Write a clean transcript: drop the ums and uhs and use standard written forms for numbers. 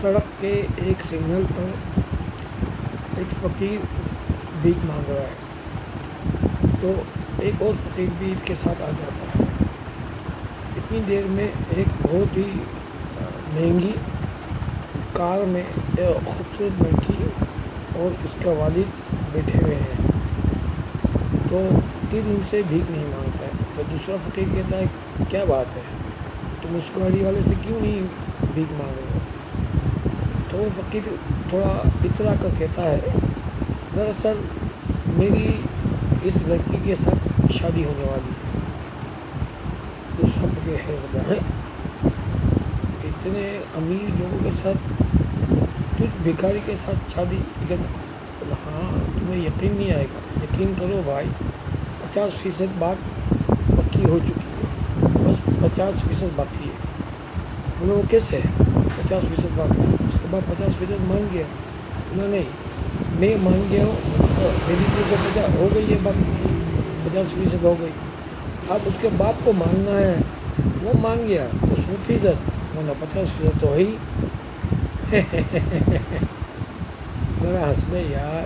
سڑک کے ایک سگنل پر ایک فقیر بھیک مانگ رہا ہے تو ایک اور فقیر بھی اس کے ساتھ آ جاتا ہے۔ اتنی دیر میں ایک بہت ہی مہنگی کار میں ایک خوبصورت لڑکی اور اس کا والد بیٹھے ہوئے ہیں۔ تو فقیر ان سے بھیک نہیں مانگتا ہے، تو دوسرا فقیر کہتا ہے کیا بات ہے، تم اس گاڑی والے سے کیوں نہیں بھیک مانگ رہے ہو؟ تو وہ فقیر تھوڑا اترا کر کہتا ہے دراصل میری اس لڑکی کے ساتھ شادی ہونے والی ہے۔ دوسرا فقیر حیرت ہے، اتنے امیر لوگوں کے ساتھ تجھ بھکاری کے ساتھ شادی؟ ہاں تمہیں یقین نہیں آئے گا، یقین کرو بھائی، 50% بات پکی ہو چکی ہے، بس 50% باقی ہے۔ بولے وہ کیسے ہے 50% باقی؟ اس کے بعد 50% مان گیا؟ نہیں میں مان گیا ہوں، میری طرف سے 50 ہو گئی ہے، بات 50% ہو گئی، اب اس کے باپ کو ماننا ہے، وہ مان گیا تو 100%، ورنہ 50% تو ہے ہی۔ ذرا ہنس لے یار،